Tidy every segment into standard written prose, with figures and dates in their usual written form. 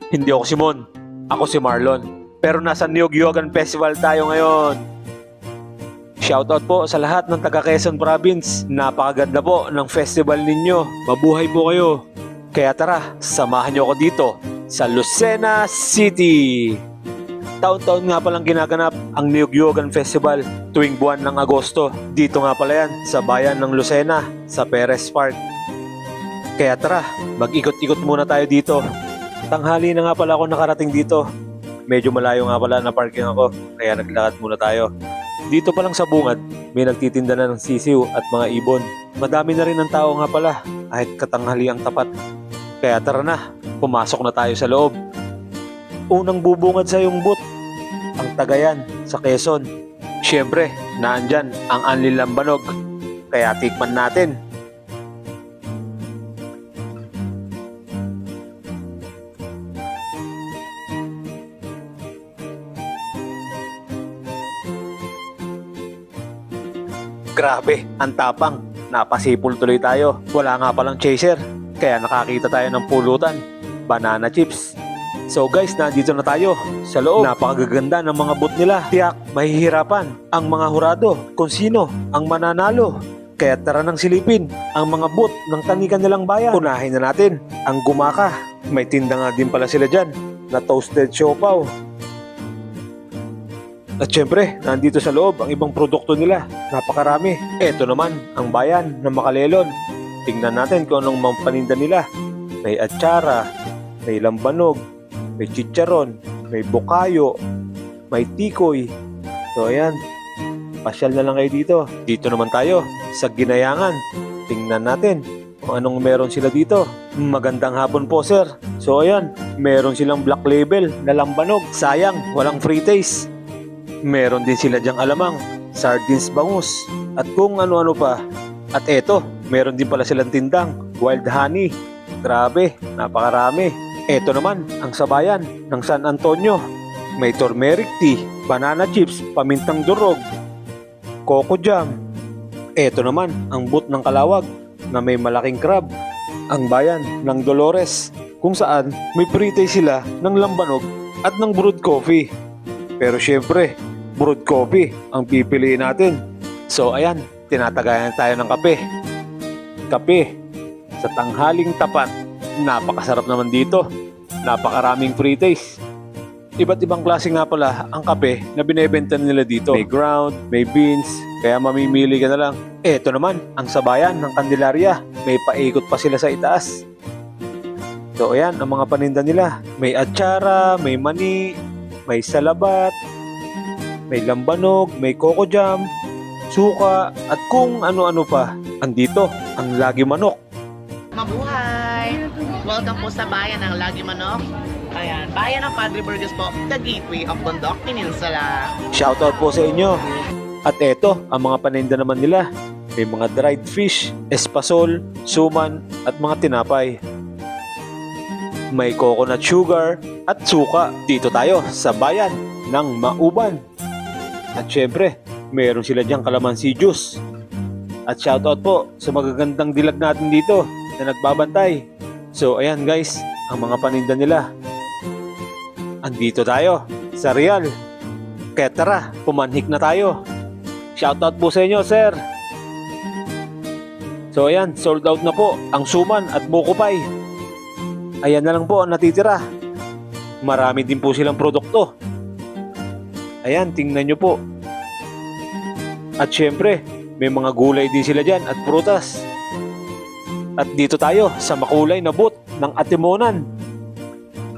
Hindi ako si Mon. Ako si Marlon. Pero nasa Niyog-Yogan Festival tayo ngayon. Shoutout po sa lahat ng taga Quezon Province. Napakaganda po ng festival ninyo. Mabuhay po kayo. Kaya tara, samahan niyo ako dito sa Lucena City. Taon-taon nga palang ginaganap ang Niyog-Yogan Festival tuwing buwan ng Agosto. Dito nga pala yan sa bayan ng Lucena, sa Perez Park. Kaya tara, mag-ikot-ikot muna tayo dito. Tanghali na nga pala ako nakarating dito. Medyo malayo nga pala na parking ako, kaya naglakad muna tayo. Dito pa lang sa bungad, may nagtitinda na ng sisiw at mga ibon. Madami na rin ang tao nga pala, kahit katanghali ang tapat. Kaya tara na, pumasok na tayo sa loob. Unang bubungad sa yung boot, ang Tagayan sa Quezon. Siyempre, naandyan ang Anli Lambanog, kaya tikman natin. Grabe, ang tapang. Napasipol tuloy tayo. Wala nga palang chaser. Kaya nakakita tayo ng pulutan. Banana chips. So guys, nandito na tayo sa loob. Napakagaganda ng mga booth nila. Tiyak, mahihirapan ang mga hurado kung sino ang mananalo. Kaya tara nang silipin ang mga booth ng kanikan nilang bayan. Unahin na natin ang Gumaka. May tinda nga din pala sila dyan na toasted siopaw. At syempre, nandito sa loob ang ibang produkto nila. Napakarami. Eto naman, ang bayan ng Makalelon. Tingnan natin kung anong mga paninda nila. May atsara, may lambanog, may chicharon, may bukayo, may tikoy. So ayan, pasyal na lang kayo dito. Dito naman tayo, sa Ginayangan. Tingnan natin kung anong meron sila dito. Magandang hapon po sir. So ayan, meron silang black label na lambanog. Sayang, walang free taste. Meron din sila dyang alamang, sardines bangus, at kung ano-ano pa. At eto, meron din pala silang tindang, wild honey. Grabe, napakarami. Eto naman, ang sabayan ng San Antonio. May turmeric tea, banana chips, pamintang durog, coco jam. Eto naman, ang boot ng Kalawag na may malaking crab. Ang bayan ng Dolores, kung saan may pre-taste sila ng lambanog at ng brewed coffee. Pero syempre, brewed coffee ang pipiliin natin. So ayan, tinatagayan tayo ng kape. Kape sa tanghaling tapat. Napakasarap naman dito. Napakaraming free taste. Iba't ibang klase nga pala ang kape na binebenta nila dito. May ground, may beans, kaya mamimili ka na lang. Eto naman, ang sabayan ng Candelaria. May paikot pa sila sa itaas. So ayan, ang mga paninda nila. May atsara, may mani, may salabat, may lambanog, may coco jam, suka, at kung ano-ano pa. Andito, ang Lagi Manok. Mabuhay! Welcome po sa bayan ng Lagi Manok. Ayan, bayan ng Padre Burgos po, the gateway of Bundok Peninsula. Shoutout po sa inyo. At eto, ang mga paninda naman nila. May mga dried fish, espasol, suman, at mga tinapay. May coconut sugar at suka. Dito tayo sa bayan ng Mauban. At syempre, meron sila diyang kalamansi juice. At shoutout po sa magagandang dilag natin dito na nagbabantay. So ayan guys, ang mga paninda nila. Andito tayo sa Real. Kaya tara, pumanhik na tayo. Shoutout po sa inyo sir. So ayan, sold out na po ang suman at buko pie. Ayan na lang po ang natitira. Marami din po silang produkto. Ayan, tingnan nyo po. At syempre, may mga gulay din sila dyan at prutas. At dito tayo sa makulay na booth ng Atimonan.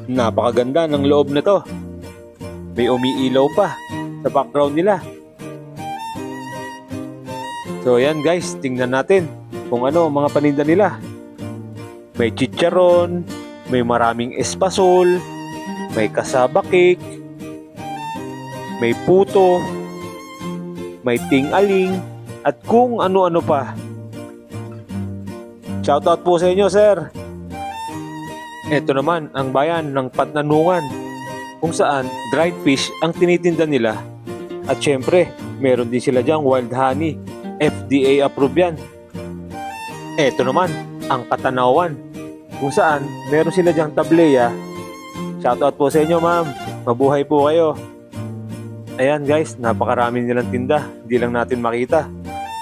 Napakaganda ng loob na to. May umiilaw pa sa background nila. So ayan guys, tingnan natin kung ano ang mga paninda nila. May chicharon, may maraming espasol, may kasaba cake, may puto, may ting-aling, at kung ano-ano pa. Shoutout po sa inyo, sir. Ito naman ang bayan ng Patnanungan, kung saan dried fish ang tinitinda nila. At syempre, meron din sila dyang wild honey. FDA approved yan. Ito naman, ang Katanawan, kung saan meron sila dyang tableya Shoutout po sa inyo, ma'am. Mabuhay po kayo. Ayan guys, napakarami nilang tinda. Hindi lang natin makita.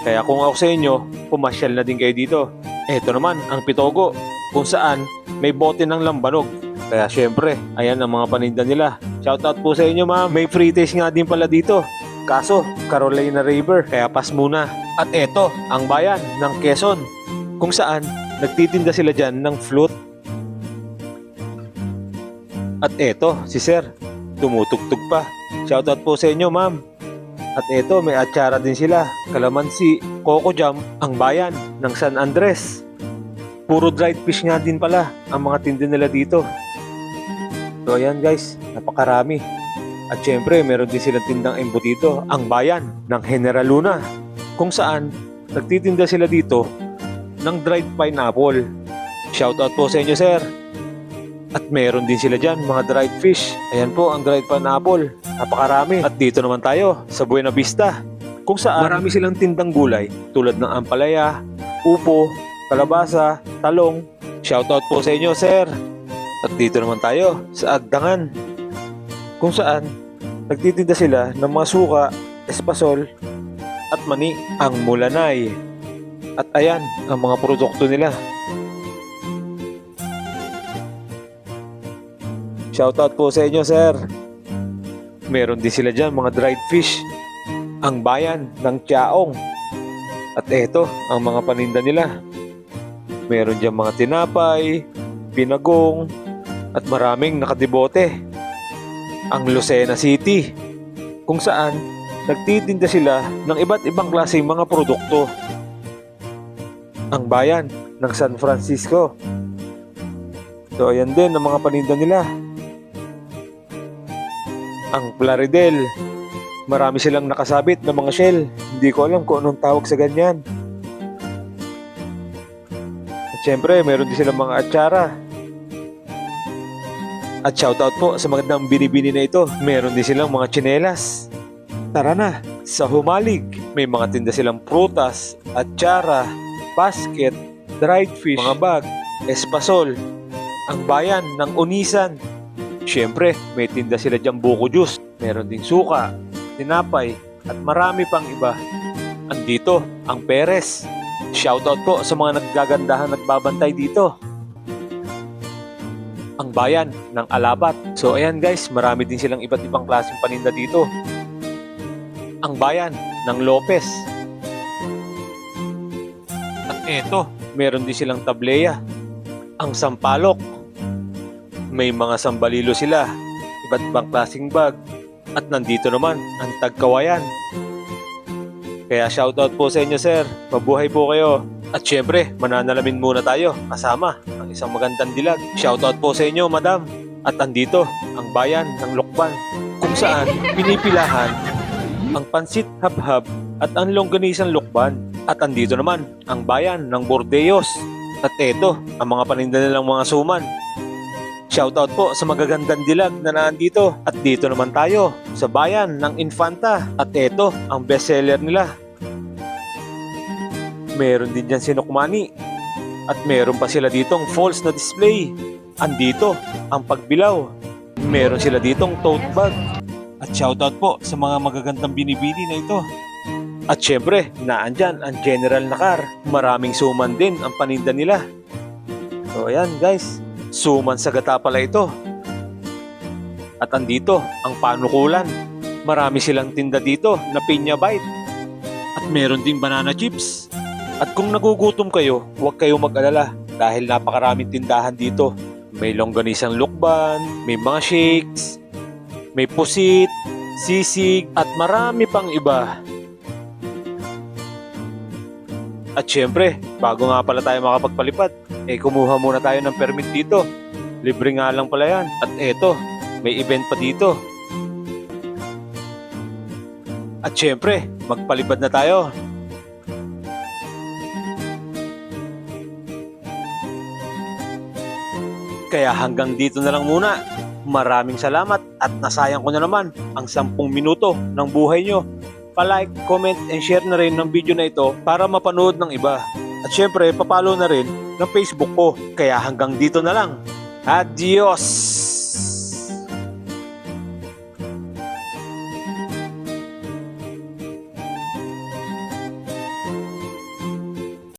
Kaya kung ako sa inyo, pumasyal na din kayo dito. Ito naman, ang Pitogo, kung saan may bote ng lambanog. Kaya syempre, ayan ang mga paninda nila. Shoutout po sa inyo, ma'am. May free taste nga din pala dito. Kaso, Carolina River, kaya pas muna. At eto, ang bayan ng Quezon, kung saan nagtitinda sila dyan ng flute. At eto, si Sir, tumutugtog pa. Shoutout po sa inyo, ma'am. At eto, may atsara din sila. Kalamansi, Coco Jam, ang bayan ng San Andres. Puro dried fish nga din pala ang mga tinda nila dito. So ayan guys, napakarami. At syempre, meron din silang tindang embutido, ang bayan ng General Luna. Kung saan, nagtitinda sila dito ng dried pineapple. Shoutout po sa inyo, sir. At meron din sila dyan, mga dried fish. Ayan po, ang dried pineapple. Napakarami. At dito naman tayo, sa Buena Vista. Kung saan, marami silang tindang gulay tulad ng ampalaya, upo, kalabasa, talong. Shoutout po sa inyo, sir. At dito naman tayo, sa Agdangan. Kung saan, nagtitinda sila ng mga suka, espasol, at mani, ang mulanay. At ayan, ang mga produkto nila. Shoutout po sa inyo, sir. Meron din sila dyan, mga dried fish. Ang bayan ng Tiaong. At eto, ang mga paninda nila. Meron dyan mga tinapay, binagong, at maraming nakadibote. Ang Lucena City, kung saan nagtitinda sila ng iba't ibang klaseng mga produkto. Ang bayan ng San Francisco. So ayan din ang mga paninda nila. Ang Plaridel, marami silang nakasabit na mga shell. Hindi ko alam kung anong tawag sa ganyan. At syempre, meron din silang mga atsara. At shoutout po sa magandang binibini na ito. Meron din silang mga tsinelas. Tara na, sa Humalig, may mga tinda silang prutas, atsara, basket, dried fish, mga bag, espasol, ang bayan ng Unisan. Siyempre, may tinda sila dyan buko juice, meron ding suka, tinapay, at marami pang iba. Andito, ang Perez. Shoutout po sa mga naggagandahan at babantay dito. Ang bayan ng Alabat. So ayan guys, marami din silang iba't ibang klaseng paninda dito. Ang bayan ng Lopez. At eto, meron din silang Tableya. Ang Sampalok. May mga sambalilo sila, iba't ibang klaseng bag. At nandito naman ang Tagkawayan. Kaya shoutout po sa inyo, sir. Mabuhay po kayo. At syempre, mananalamin muna tayo kasama ang isang magandang dilag. Shoutout po sa inyo, madam. At andito ang bayan ng Lokban, kung saan pinipilahan ang pansit habhab at ang longganisang Lokban. At andito naman ang bayan ng Bordeos. At eto, ang mga paninda nilang mga suman. Shoutout po sa magagandang dilag na nandito. At dito naman tayo sa bayan ng Infanta. At eto ang bestseller nila. Meron din dyan sinukmani. At meron pa sila ditong falls na display. Andito ang pagbilaw. Meron sila ditong tote bag. At shoutout po sa mga magagandang binibili na ito. At syempre, naandyan ang General Nakar. Maraming suman din ang paninda nila. So ayan guys, suman sa gata pala ito. At andito ang panukulan. Marami silang tinda dito na pinya bite. At meron ding banana chips. At kung nagugutom kayo, huwag kayong mag-alala dahil napakaraming tindahan dito. May longganisang lukban, may mga shakes, may pusit, sisig, at marami pang iba. At syempre, bago nga pala tayo makapagpalipad, kumuha muna tayo ng permit dito. Libre nga lang pala yan. At eto, may event pa dito. At syempre, magpalipad na tayo. Kaya hanggang dito na lang muna. Maraming salamat at nasayang ko na naman ang 10 minuto ng buhay nyo. Pa-like, comment, and share na rin ng video na ito para mapanood ng iba. At syempre, papalo na rin ng Facebook ko. Kaya hanggang dito na lang. Adios!